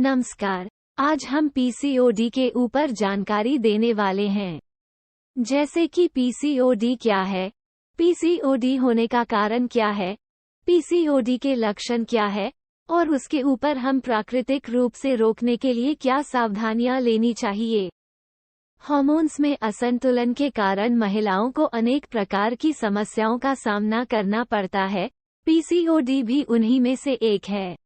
नमस्कार। आज हम पीसीओडी के ऊपर जानकारी देने वाले हैं। जैसे कि पीसीओडी क्या है, पीसीओडी होने का कारण क्या है, पीसीओडी के लक्षण क्या है और उसके ऊपर हम प्राकृतिक रूप से रोकने के लिए क्या सावधानियां लेनी चाहिए। हार्मोन्स में असंतुलन के कारण महिलाओं को अनेक प्रकार की समस्याओं का सामना करना पड़ता है। पीसीओडी भी उन्हीं में से एक है।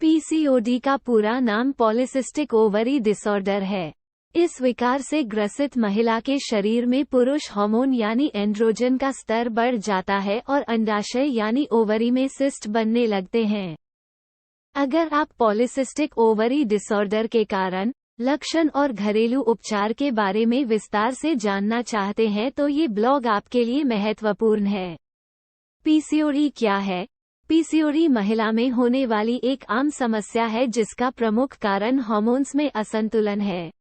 पीसीओडी का पूरा नाम पॉलीसिस्टिक ओवरी डिसऑर्डर है। इस विकार से ग्रसित महिला के शरीर में पुरुष हार्मोन यानी एंड्रोजन का स्तर बढ़ जाता है और अंडाशय यानी ओवरी में सिस्ट बनने लगते हैं। अगर आप पॉलीसिस्टिक ओवरी डिसऑर्डर के कारण, लक्षण और घरेलू उपचार के बारे में विस्तार से जानना चाहते हैं तो ये ब्लॉग आपके लिए महत्वपूर्ण है। पीसीओडी क्या है? पीसीओडी महिला में होने वाली एक आम समस्या है जिसका प्रमुख कारण हार्मोन्स में असंतुलन है।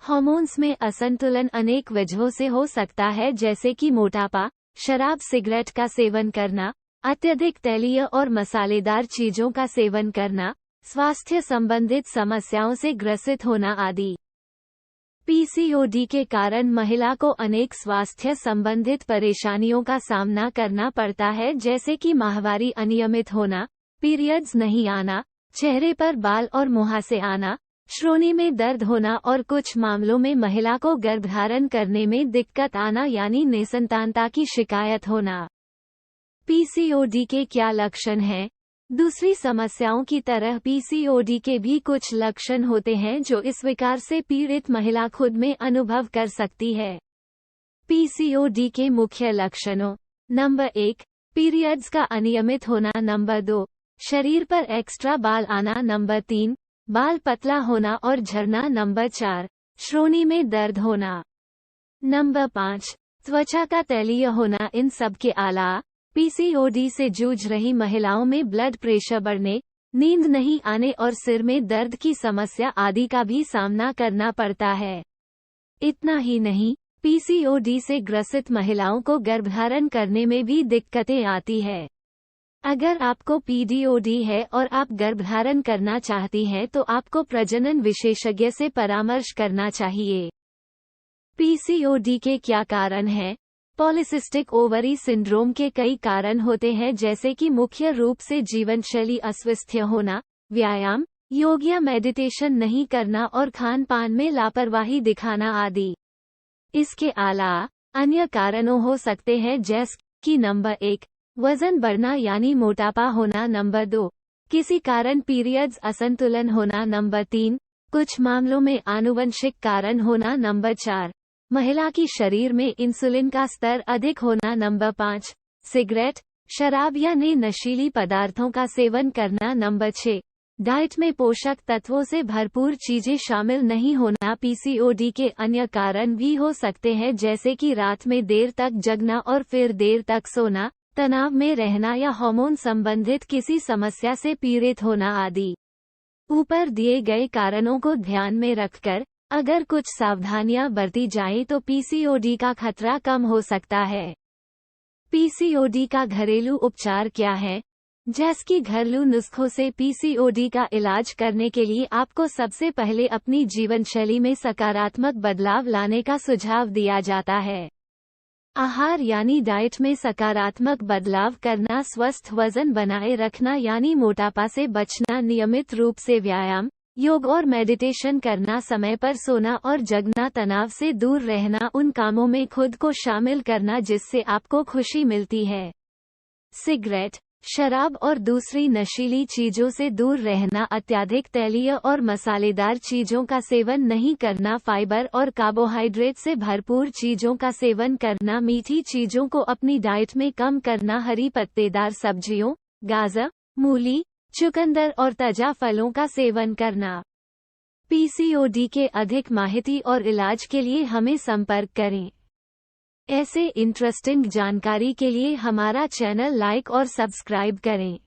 हार्मोन्स में असंतुलन अनेक वजहों से हो सकता है, जैसे कि मोटापा, शराब सिगरेट का सेवन करना, अत्यधिक तैलीय और मसालेदार चीजों का सेवन करना, स्वास्थ्य संबंधित समस्याओं से ग्रसित होना आदि। पीसीओडी के कारण महिला को अनेक स्वास्थ्य संबंधित परेशानियों का सामना करना पड़ता है, जैसे कि माहवारी अनियमित होना, पीरियड्स नहीं आना, चेहरे पर बाल और मुहासे आना, श्रोणि में दर्द होना और कुछ मामलों में महिला को गर्भधारण करने में दिक्कत आना यानी निसंतानता की शिकायत होना। पीसीओडी के क्या लक्षण हैं? दूसरी समस्याओं की तरह पीसीओडी के भी कुछ लक्षण होते हैं जो इस विकार से पीड़ित महिला खुद में अनुभव कर सकती है। पीसीओडी के मुख्य लक्षणों: नंबर 1, पीरियड्स का अनियमित होना। नंबर 2, शरीर पर एक्स्ट्रा बाल आना। नंबर 3, बाल पतला होना और झड़ना। नंबर 4, श्रोणि में दर्द होना। नंबर 5, त्वचा का तैलीय होना। इन सब के अलावा पीसीओडी से जूझ रही महिलाओं में ब्लड प्रेशर बढ़ने, नींद नहीं आने और सिर में दर्द की समस्या आदि का भी सामना करना पड़ता है। इतना ही नहीं, पीसीओडी से ग्रसित महिलाओं को गर्भधारण करने में भी दिक्कतें आती है। अगर आपको पीसीओडी है और आप गर्भधारण करना चाहती हैं तो आपको प्रजनन विशेषज्ञ से परामर्श करना चाहिए। पीसीओडी के क्या कारण हैं? पॉलीसिस्टिक ओवरी सिंड्रोम के कई कारण होते हैं, जैसे कि मुख्य रूप से जीवनशैली अस्वस्थ होना, व्यायाम, योग या मेडिटेशन नहीं करना और खान पान में लापरवाही दिखाना आदि। इसके अलावा अन्य कारणों हो सकते हैं, जैसे कि नंबर 1, वजन बढ़ना यानी मोटापा होना। नंबर 2, किसी कारण पीरियड्स असंतुलन होना। नंबर 3, कुछ मामलों में आनुवंशिक कारण होना। नंबर 4, महिला की शरीर में इंसुलिन का स्तर अधिक होना। नंबर 5, सिगरेट, शराब या नए नशीली पदार्थों का सेवन करना। नंबर 6, डाइट में पोषक तत्वों से भरपूर चीजें शामिल नहीं होना। पीसीओडी के अन्य कारण भी हो सकते हैं, जैसे कि रात में देर तक जगना और फिर देर तक सोना, तनाव में रहना या हार्मोन संबंधित किसी समस्या से पीड़ित होना आदि। ऊपर दिए गए कारणों को ध्यान में रखकर अगर कुछ सावधानियां बरती जाएं तो पीसीओडी का खतरा कम हो सकता है। पीसीओडी का घरेलू उपचार क्या है? जैसे कि घरेलू नुस्खों से पीसीओडी का इलाज करने के लिए आपको सबसे पहले अपनी जीवनशैली में सकारात्मक बदलाव लाने का सुझाव दिया जाता है। आहार यानी डाइट में सकारात्मक बदलाव करना, स्वस्थ वजन बनाए रखना यानी मोटापा से बचना, नियमित रूप से व्यायाम, योग और मेडिटेशन करना, समय पर सोना और जगना, तनाव से दूर रहना, उन कामों में खुद को शामिल करना जिससे आपको खुशी मिलती है। सिगरेट, शराब और दूसरी नशीली चीजों से दूर रहना, अत्यधिक तैलीय और मसालेदार चीजों का सेवन नहीं करना, फाइबर और कार्बोहाइड्रेट से भरपूर चीजों का सेवन करना, मीठी चीजों को अपनी डाइट में कम करना, हरी पत्तेदार सब्जियों, गाजर, मूली, चुकंदर और ताजा फलों का सेवन करना। पीसीओडी के अधिक माहिती और इलाज के लिए हमें संपर्क करें। ऐसे इंटरेस्टिंग जानकारी के लिए हमारा चैनल लाइक और सब्सक्राइब करें।